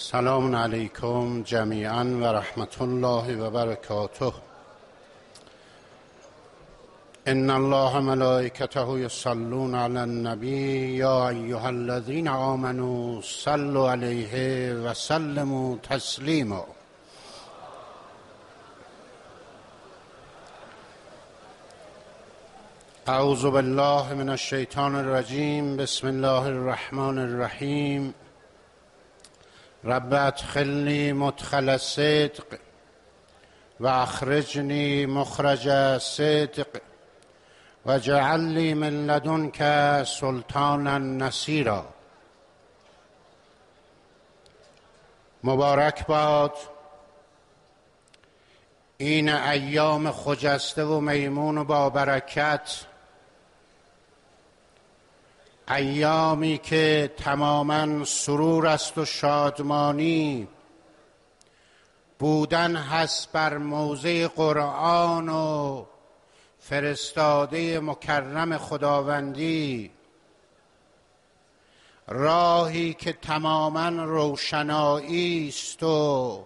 سلام علیکم جمیعا و رحمت الله و برکاته. ان الله ملائکته یصلون علی النبی یا ایها الذین آمنوا صلوا علیه و سلموا تسلیما. اعوذ بالله من الشیطان الرجیم. بسم الله الرحمن الرحیم. رب ادخلنی مدخل صدق و اخرجنی مخرج صدق و جعل لی من لدنک سلطانا نصیرا. مبارک باد این ایام خجسته و میمون و با برکت، ایامی که تماما سرور است و شادمانی بودن هست بر موضع قرآن و فرستاده مکرم خداوندی، راهی که تماما روشنایی است و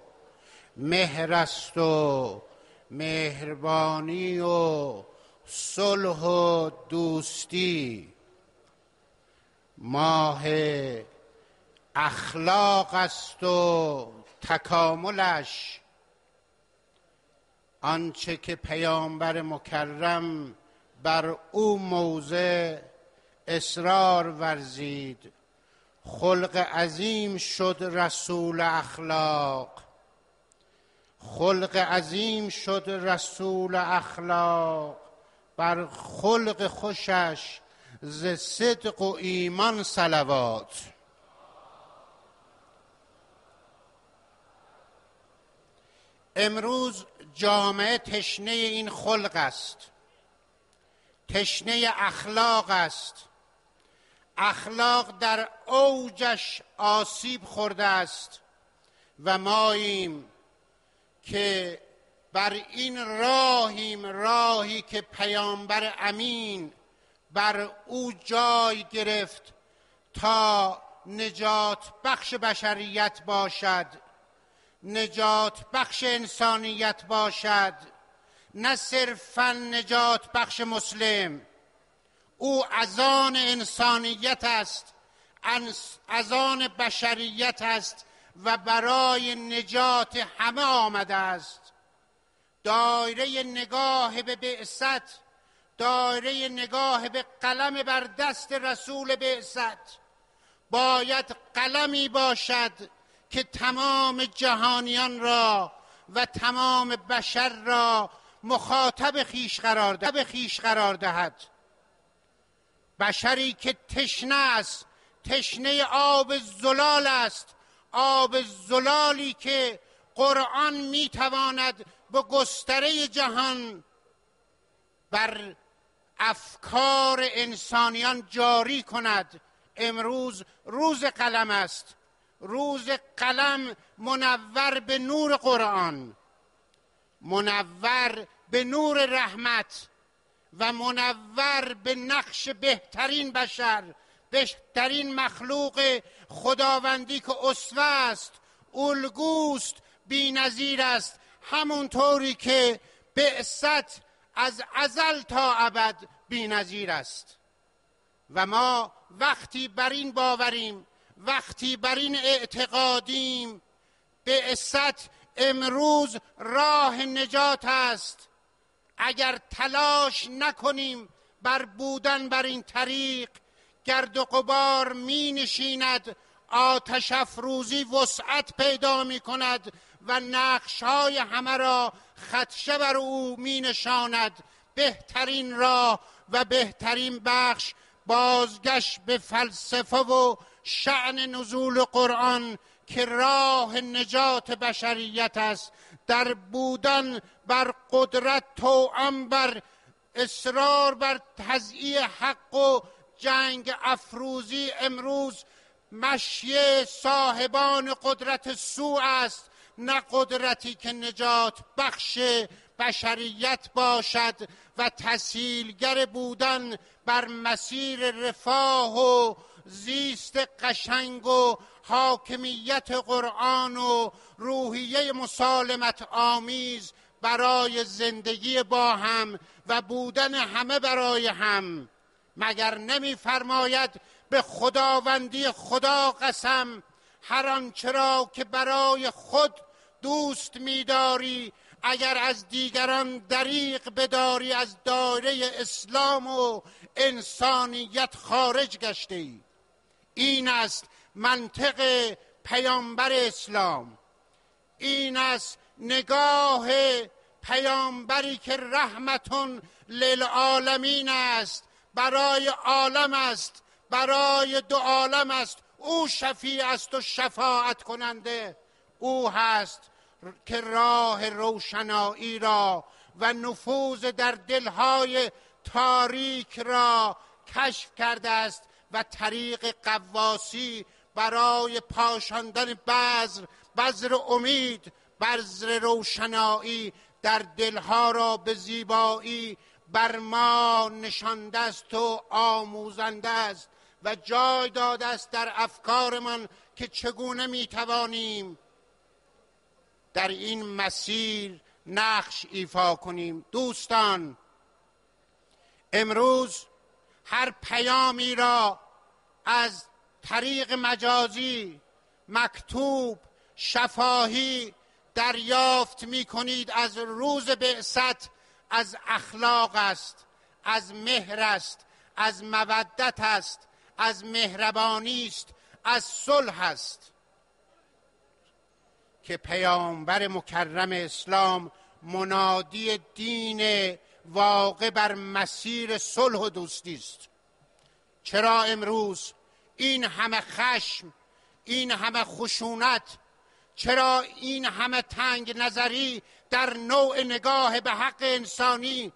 مهر است و مهربانی و صلح و دوستی، ماه اخلاق است و تکاملش، آنچه که پیامبر مکرم بر او موضع اصرار ورزید. خلق عظیم شد رسول اخلاق، خلق عظیم شد رسول اخلاق، بر خلق خوشش ز صدق و ایمان صلوات. امروز جامعه تشنه این خلق است، تشنه اخلاق است. اخلاق در اوجش آسیب خورده است و ماییم که بر این راهیم، راهی که پیامبر امین بر او جای گرفت تا نجات بخش بشریت باشد، نجات بخش انسانیت باشد، نه صرفاً نجات بخش مسلم. او اذان انسانیت است، اذان بشریت است و برای نجات همه آمده است. دایره نگاه به بعثت، دایره نگاه به قلم بر دست رسول بعثت باید قلمی باشد که تمام جهانیان را و تمام بشر را مخاطب خویش قرار دهد. بشری که تشنه است، تشنه آب زلال است، آب زلالی که قرآن میتواند به گستره جهان بر افکار انسانیان جاری کند. امروز روز قلم است، روز قلم منور به نور قرآن، منور به نور رحمت و منور به نقش بهترین بشر، بهترین مخلوق خداوندی که اسوه است، الگوست، بی نظیر است، همونطوری که بعثت از ازل تا ابد بی نظیر است. و ما وقتی بر این باوریم، وقتی بر این اعتقادیم، بعثت امروز راه نجات است. اگر تلاش نکنیم بر بودن بر این طریق، گرد و غبار می نشیند، آتش افروزی وسعت پیدا می کند و نقش‌های همه را خدشه بر او می نشاند. بهترین راه و بهترین بخش بازگشت به فلسفه و شأن نزول قرآن که راه نجات بشریت است. در بودن بر قدرت، توأم بر اصرار بر تضییع حق و جنگ افروزی امروز مشی صاحبان قدرت سوء است، نه قدرتی که نجات بخش بشریت باشد و تسهیلگر بودن بر مسیر رفاه و زیست قشنگ و حاکمیت قرآن و روحیه مسالمت آمیز برای زندگی با هم و بودن همه برای هم. مگر نمی فرماید به خداوندی خدا قسم، هر آنچه را که برای خود دوست می‌داری، اگر از دیگران دریغ بداری، از دایره اسلام و انسانیت خارج گشته ای. این است منطق پیامبر اسلام، این است نگاه پیامبری که رحمتون للعالمین است، برای عالم است، برای دو عالم است. او شفیع است و شفاعت کننده. او هست که راه روشنایی را و نفوذ در دلهای تاریک را کشف کرده است و طریق قواسی برای پاشاندن بذر امید، بذر روشنایی در دلها را به زیبایی بر ما نشانده است و آموزنده است و جای داده است در افکارمان که چگونه میتوانیم در این مسیر نقش ایفا کنیم. دوستان، امروز هر پیامی را از طریق مجازی، مکتوب، شفاهی دریافت می کنید. از روز بعثت از اخلاق است، از مهر است، از مودت است، از مهربانی است، از صلح است که پیامبر مکرم اسلام منادی دین واقع بر مسیر صلح و دوستی است. چرا امروز این همه خشم، این همه خشونت، چرا این همه تنگ نظری در نوع نگاه به حق انسانی،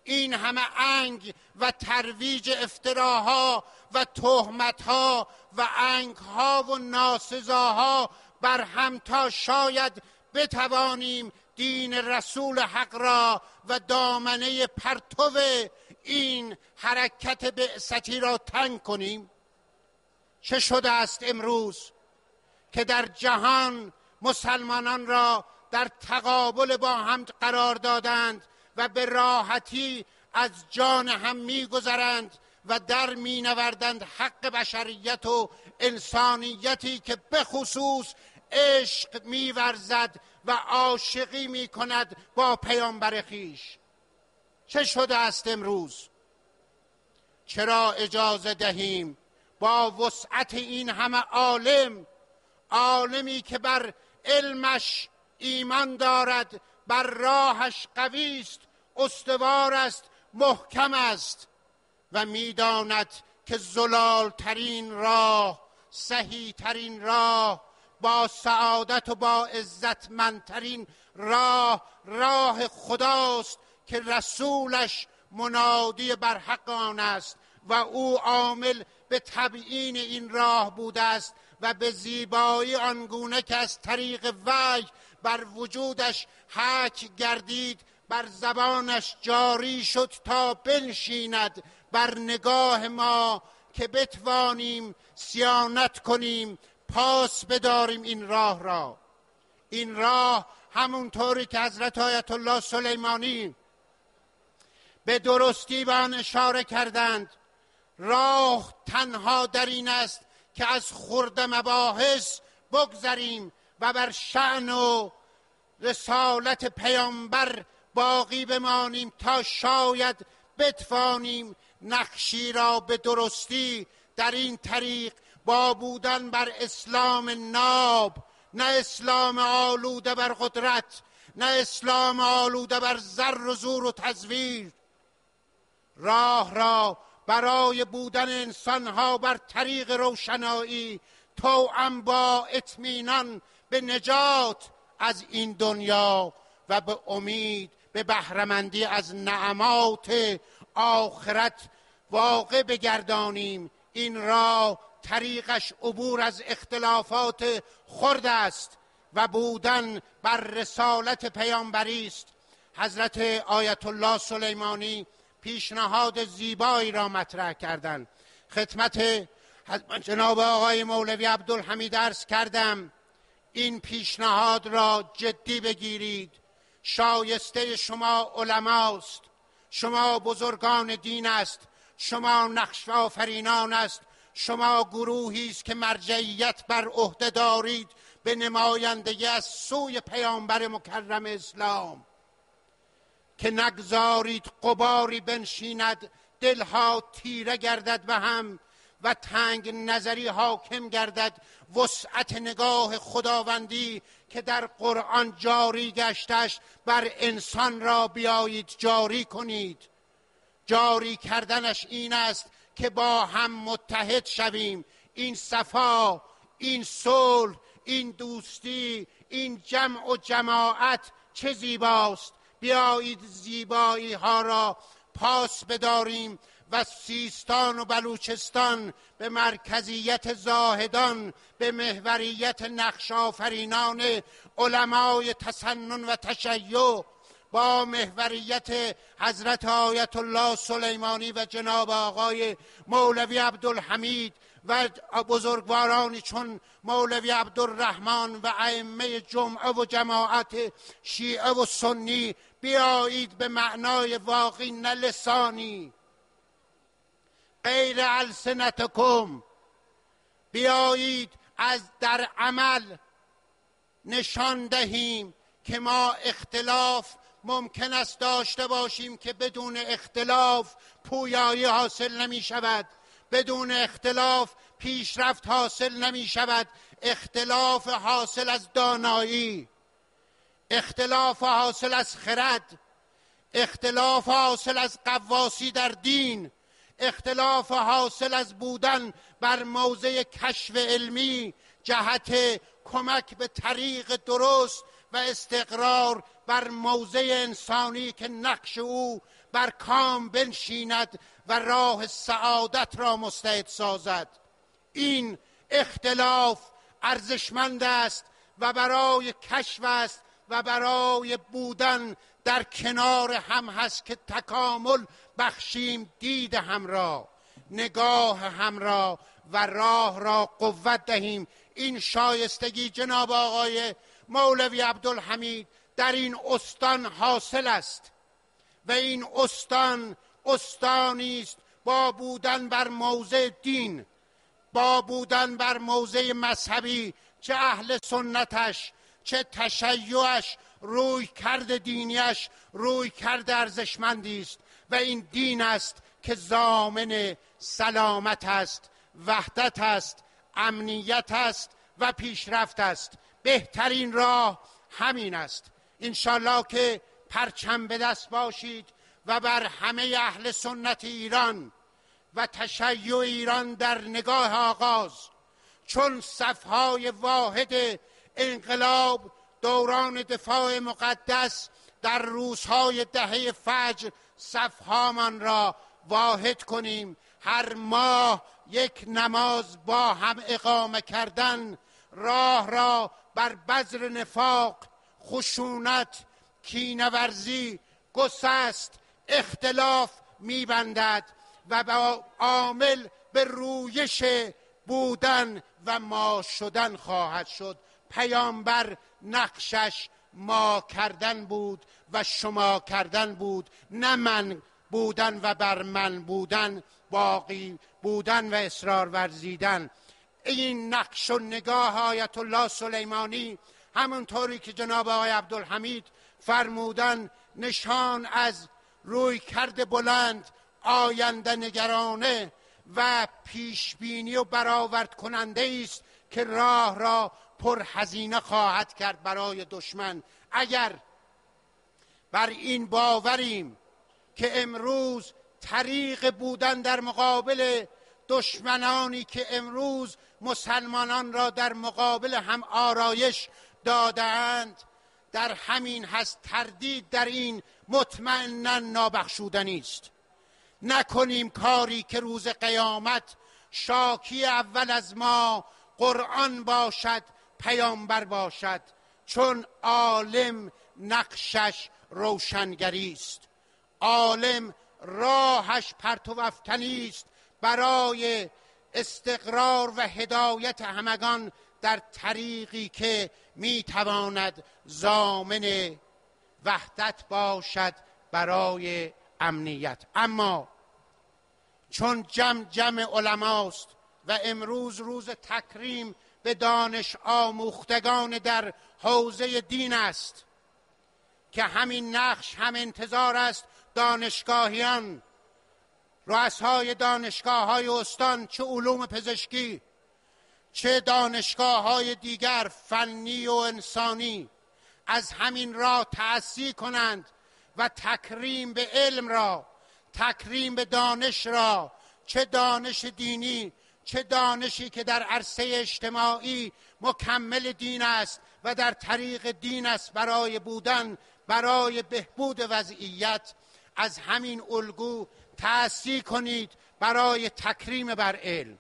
این همه انگ و ترویج افتراها و تهمتها و انگها و ناسزاها بر هم، تا شاید بتوانیم دین رسول حق را و دامنه پرتو این حرکت بعثتی را تنگ کنیم؟ چه شده است امروز که در جهان مسلمانان را در تقابل با هم قرار دادند و به راحتی از جان هم می‌گذرند و در می‌نوردند حق بشریت و انسانیتی که به خصوص عشق می‌ورزد و عاشقی می‌کند با پیامبر خویش؟ چه شده است امروز؟ چرا اجازه دهیم با وسعت این همه عالمی که بر علمش ایمان دارد، بر راهش قوی است، استوار است، محکم است و میداند که زلال ترین راه، صحیح ترین راه، با سعادت و با عزتمندترین راه خداست که رسولش منادی بر حق آن است و او عامل به تبیین این راه بوده است و به زیبایی آنگونه که از طریق وحی بر وجودش حک گردید، بر زبانش جاری شد تا بنشیند بر نگاه ما که بتوانیم صیانت کنیم، پاس بداریم این راه را. این راه همونطوری که حضرت آیت الله سلیمانی به درستی به آن اشاره کردند، راه تنها در این است که از خرد مباحث بگذریم و بر شأن و رسالت پیامبر باقی بمانیم تا شاید بتوانیم نقشی را به درستی در این طریق با بودن بر اسلام ناب، نه اسلام آلوده بر قدرت، نه اسلام آلوده بر زر و زور و تزویر، راه را برای بودن انسانها بر طریق روشنایی توأم با اطمینان به نجات از این دنیا و به امید به بهره‌مندی از نعمات آخرت واقع بگردانیم. این راه طریقش عبور از اختلافات خرد است و بودن بر رسالت پیامبری است. حضرت آیت الله سلیمانی پیشنهاد زیبایی را مطرح کردند خدمت جناب آقای مولوی عبدالحمید عرض کردم این پیشنهاد را جدی بگیرید. شایسته شما علماست، شما بزرگان دین است، شما نقش آفرینان است، شما گروهی است که مرجعیت بر عهده دارید به نمایندگی از سوی پیامبر مکرم اسلام، که نگذارید غباری بنشیند، دلها تیره گردد به هم و تنگ نظری حاکم گردد. وسعت نگاه خداوندی که در قرآن جاری گشتش بر انسان را بیایید جاری کنید. جاری کردنش این است که با هم متحد شویم. این صفا، این صلح، این دوستی، این جمع و جماعت چه زیباست. بیایید زیبایی ها را پاس بداریم و سیستان و بلوچستان به مرکزیت زاهدان، به محوریت نقش آفرینان علمای تسنن و تشیع، با محوریت حضرت آیت الله سلیمانی و جناب آقای مولوی عبدالحمید و بزرگوارانی چون مولوی عبدالرحمن و ائمه جمعه و جماعت شیعه و سنی، بیایید به معنای واقعی نه لسانی غیر السنتکم، بیایید از در عمل نشان دهیم که ما اختلاف ممکن است داشته باشیم که بدون اختلاف پویایی حاصل نمی شود، بدون اختلاف پیشرفت حاصل نمی شود. اختلاف حاصل از دانایی، اختلاف حاصل از خرد، اختلاف حاصل از قواسی در دین، اختلاف حاصل از بودن بر موضع کشف علمی جهت کمک به طریق درست و استقرار بر موضع انسانی که نقش او بر کام بنشیند و راه سعادت را مستعد سازد. این اختلاف ارزشمند است و برای کشف است و برای بودن در کنار هم هست که تکامل بخشیم دید هم را، نگاه هم را و راه را قوت دهیم. این شایستگی جناب آقای مولوی عبدالحمید در این استان حاصل است و این استان استانی است با بودن بر موضع دین، با بودن بر موضع مذهبی، چه اهل سنتش چه تشیعش، روی کرد دینیش روی کرد ارزشمندی است و این دین است که ضامن سلامت است، وحدت است، امنیت است و پیشرفت است. بهترین راه همین است. انشالله که پرچم به دست باشید و بر همه اهل سنت ایران و تشیع ایران در نگاه آغاز چون صفهای واحد انقلاب دوران دفاع مقدس در روزهای دهه فجر صفهامان را واحد کنیم. هر ماه یک نماز با هم اقامه کردن راه را بر بذر نفاق، خشونت، کینه‌ورزی، گسست، اختلاف میبندد و با عامل به رویش بودن و ما شدن خواهد شد. پیامبر نقشش ما کردن بود و شما کردن بود، نه من بودن و بر من بودن، باقی بودن و اصرار ورزیدن. این نقش و نگاه آیت الله سلیمانی همونطوری که جناب آقای عبدالحمید فرمودن نشان از روی کرد بلند، آینده نگرانه و پیشبینی و برآورد کننده است که راه را پرهزینه خواهد کرد برای دشمن. اگر بر این باوریم که امروز طریق بودن در مقابل دشمنانی که امروز مسلمانان را در مقابل هم آرایش دادند، در همین هست تردید در این مطمئناً نابخشودنی است. نکنیم کاری که روز قیامت شاکی اول از ما قرآن باشد، پیامبر باشد، چون عالم نقشش روشنگری است، عالم راهش پرتو افکنی است برای استقرار و هدایت همگان در طریقی که میتواند ضامن وحدت باشد برای امنیت. اما چون جمع علماست و امروز روز تکریم به دانش آموختگان در حوزه دین است که همین نقش هم انتظار است دانشگاهیان، رؤسای دانشگاه‌های استان، چه علوم پزشکی چه دانشگاه‌های دیگر فنی و انسانی، از همین راه تأسیس کنند و تکریم به علم را، تکریم به دانش را، چه دانش دینی چه دانشی که در عرصه اجتماعی مکمل دین است و در طریق دین است برای بودن، برای بهبود وضعیت، از همین الگو تأسیس کنید برای تکریم بر علم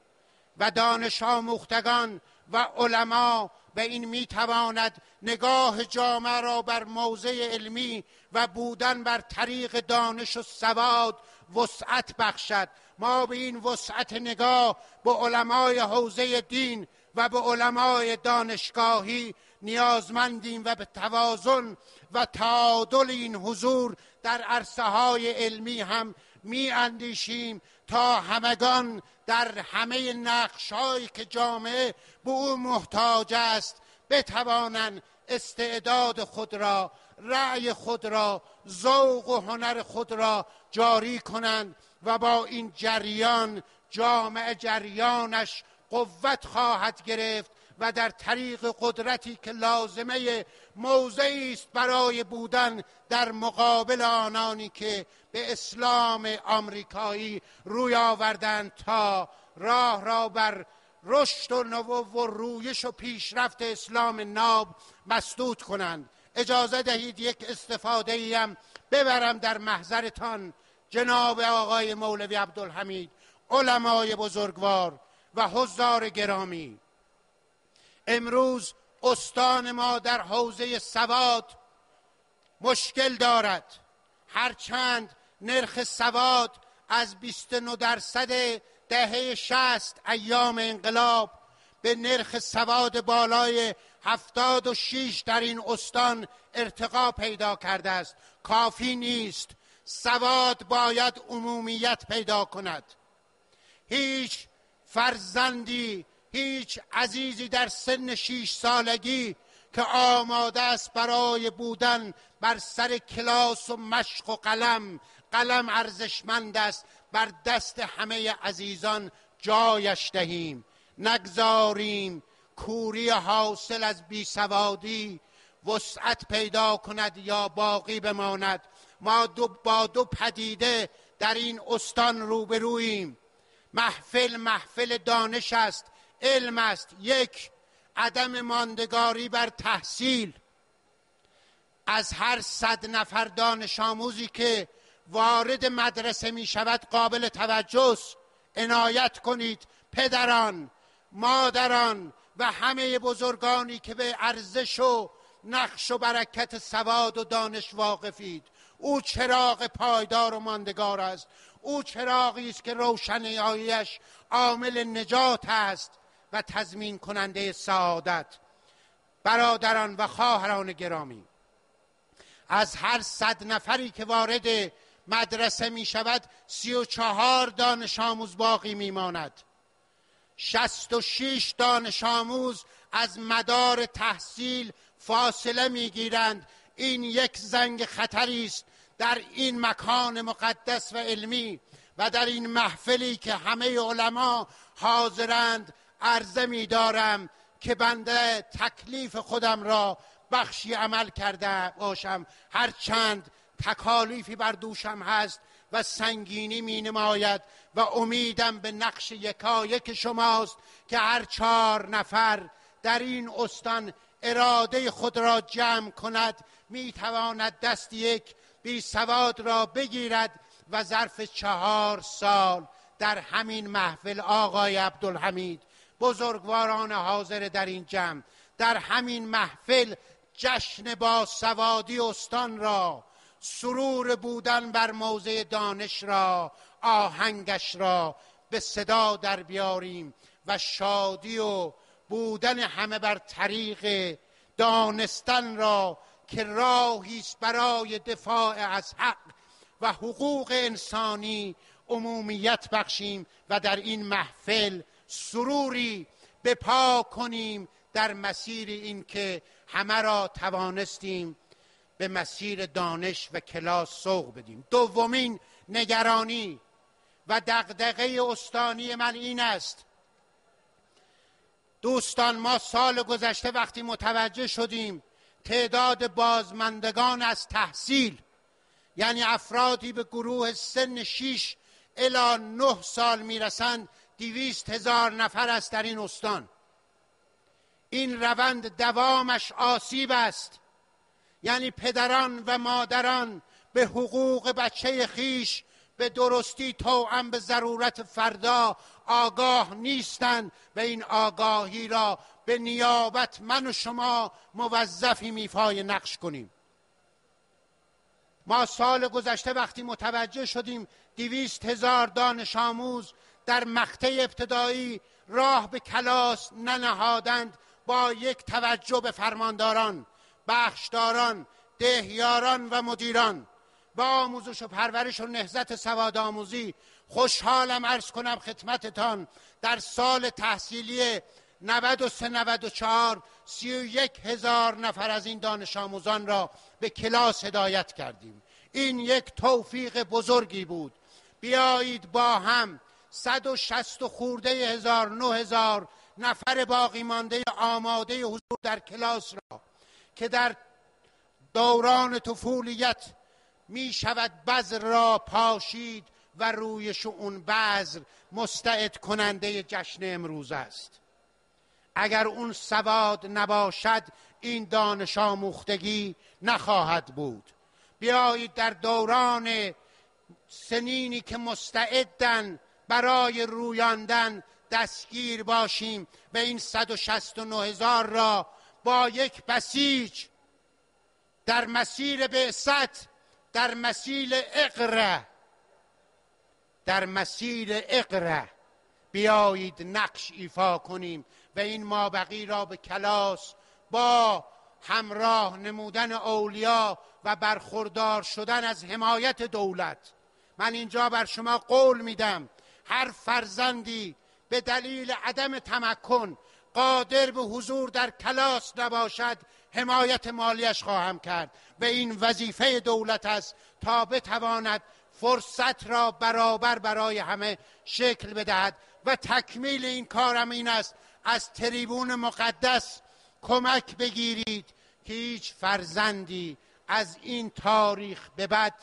و دانش آموختگان و علما. و این میتواند نگاه جامعه را بر موضع علمی و بودن بر طریق دانش و سواد وسعت بخشد. ما به این وسعت نگاه به علمای حوزه دین و به علمای دانشگاهی نیازمندیم و به توازن و تعادل این حضور در عرصه های علمی هم می اندیشیم تا همگان در همه نقش‌هایی که جامعه به او محتاج است بتوانند استعداد خود را، رأی خود را، ذوق و هنر خود را جاری کنند و با این جریان جامعه جریانش قوت خواهد گرفت و در طریق قدرتی که لازمه موضعی است برای بودن در مقابل آنانی که به اسلام آمریکایی روی آوردند تا راه را بر رشد و نمو و رویش و پیشرفت اسلام ناب مسدود کنند. اجازه دهید یک استفاده ایم ببرم در محضرتان جناب آقای مولوی عبدالحمید، علمای بزرگوار و حضار گرامی. امروز استان ما در حوزه سواد مشکل دارد، هرچند نرخ سواد از 29% دهه 60 ایام انقلاب به نرخ سواد بالای 76 در این استان ارتقا پیدا کرده است. کافی نیست، سواد باید عمومیت پیدا کند. هیچ فرزندی، هیچ عزیزی در سن 6 سالگی که آماده است برای بودن بر سر کلاس و مشق و قلم ارزشمند است، بر دست همه عزیزان جایش دهیم. نگذاریم کوری حاصل از بیسوادی وسعت پیدا کند یا باقی بماند. ما با دو پدیده در این استان روبروییم. محفل دانش است، علم است. یک، عدم ماندگاری بر تحصیل. از هر 100 نفر دانش آموزی که وارد مدرسه می شود قابل توجه است. عنایت کنید پدران، مادران و همه بزرگانی که به ارزش و نقش و برکت سواد و دانش واقفید. او چراغ پایدار و ماندگار است. او چراغی است که روشناییش عامل نجات است و تضمین کننده سعادت. برادران و خواهران گرامی، از هر 100 نفری که وارد مدرسه می شود 34 دانش آموز باقی می ماند. 66 دانش آموز از مدار تحصیل فاصله می گیرند. این یک زنگ خطری است در این مکان مقدس و علمی و در این محفلی که همه علما حاضرند. عرضه می دارم که بنده تکلیف خودم را بخشی عمل کرده باشم، هرچند تکالیفی بر دوشم هست و سنگینی می نماید و امیدم به نقش یکایک شماست که هر 4 نفر در این استان اراده خود را جمع کند می تواند دست یک بی سواد را بگیرد و ظرف 4 سال در همین محفل آقای عبدالحمید، بزرگواران حاضر در این جمع، در همین محفل جشن با سوادی استان را، سرور بودن بر موضع دانش را، آهنگش را به صدا در بیاریم و شادی و بودن همه بر طریق دانستن را که راهی است برای دفاع از حق و حقوق انسانی عمومیت بخشیم و در این محفل سروری به پا کنیم در مسیر این که همه را توانستیم به مسیر دانش و کلاس سوق بدیم. دومین نگرانی و دغدغه استانی من این است دوستان، ما سال گذشته وقتی متوجه شدیم تعداد بازماندگان از تحصیل، یعنی افرادی به گروه سن 6 الی 9 سال میرسند، 200,000 نفر است در این استان. این روند دوامش آسیب است، یعنی پدران و مادران به حقوق بچه خیش به درستی توأم به ضرورت فردا آگاه نیستند و این آگاهی را به نیابت من و شما موظفیم ایفای نقش کنیم. ما سال گذشته وقتی متوجه شدیم 200,000 دانش آموز در مقطع ابتدایی راه به کلاس ننهادند، با یک توجه به فرمانداران، بخشداران، دهیاران و مدیران و آموزش و پرورش و نهضت سواد آموزی، خوشحالم عرض کنم خدمتتان در سال تحصیلی 93-94 31,000 نفر از این دانش آموزان را به کلاس هدایت کردیم. این یک توفیق بزرگی بود. بیایید با هم 160 خورده هزار 9,000 نفر باقی مانده آماده حضور در کلاس را که در دوران طفولیت می شود بذر را پاشید و رویش اون بذر مستعد کننده جشن امروز است. اگر اون سواد نباشد این دانش آموختگی نخواهد بود. بیایید در دوران سنینی که مستعدن برای رویاندن دستگیر باشیم و این 169,000 را با یک بسیج در مسیر بعثت، در مسیر اقرأ بیایید نقش ایفا کنیم و این مابقی را به کلاس با همراه نمودن اولیا و برخوردار شدن از حمایت دولت. من اینجا بر شما قول میدم هر فرزندی به دلیل عدم تمکن قادر به حضور در کلاس نباشد حمایت مالیش خواهم کرد و این وظیفه دولت است تا بتواند فرصت را برابر برای همه شکل بدهد و تکمیل این کارم این است از تریبون مقدس کمک بگیرید که هیچ فرزندی از این تاریخ به بعد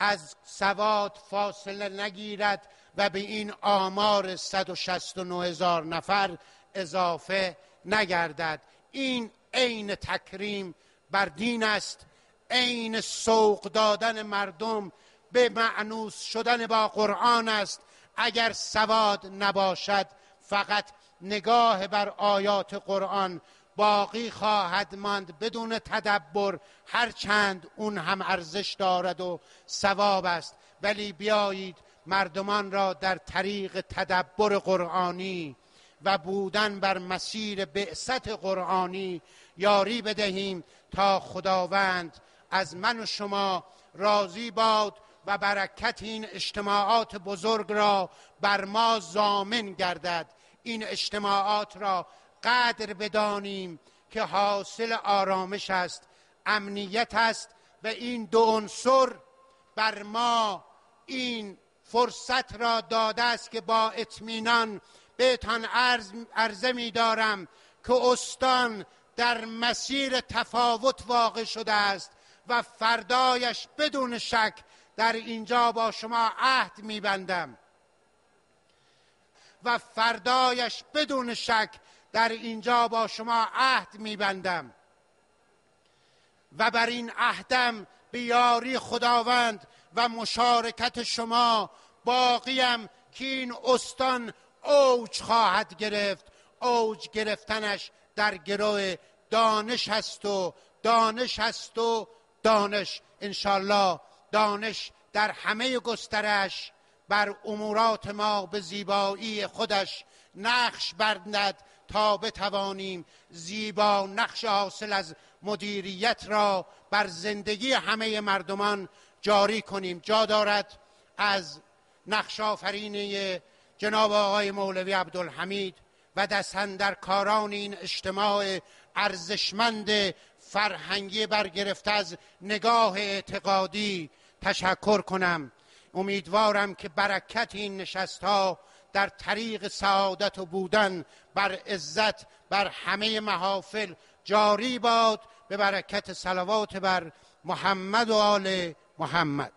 از سواد فاصله نگیرد و به این آمار 169,000 نفر اضافه نگردد. این عین تکریم بر دین است، عین سوق دادن مردم به مأنوس شدن با قرآن است. اگر سواد نباشد فقط نگاه بر آیات قرآن باقی خواهد ماند بدون تدبر، هرچند اون هم ارزش دارد و ثواب است. ولی بیایید مردمان را در طریق تدبر قرآنی و بودن بر مسیر بعثت قرآنی یاری بدهیم تا خداوند از من و شما راضی باد و برکت این اجتماعات بزرگ را بر ما ضامن گردد. این اجتماعات را قدر بدانیم که حاصل آرامش است، امنیت است و این دو عنصر بر ما این فرصت را داده است که با اطمینان بهتان عرضه می دارم که استان در مسیر تفاوت واقع شده است و فردایش بدون شک در اینجا با شما عهد می بندم و فردایش بدون شک در اینجا با شما عهد می بندم و بر این عهدم به یاری خداوند و مشارکت شما باقیم که این استان اوج خواهد گرفت. اوج گرفتنش در گروه دانش هست و دانش هست و دانش، انشالله دانش در همه گسترش بر امورات ما به زیبایی خودش نقش بندد تا بتوانیم زیبا نقش حاصل از مدیریت را بر زندگی همه مردمان جاری کنیم. جا دارد از نقش آفرینی جناب آقای مولوی عبدالحمید و دستاندرکاران این اجتماع ارزشمند فرهنگی برگرفته از نگاه اعتقادی تشکر کنم. امیدوارم که برکت این نشست‌ها در طریق سعادت و بودن بر عزت بر همه محافل جاری باد، به برکت صلوات بر محمد و آل محمد.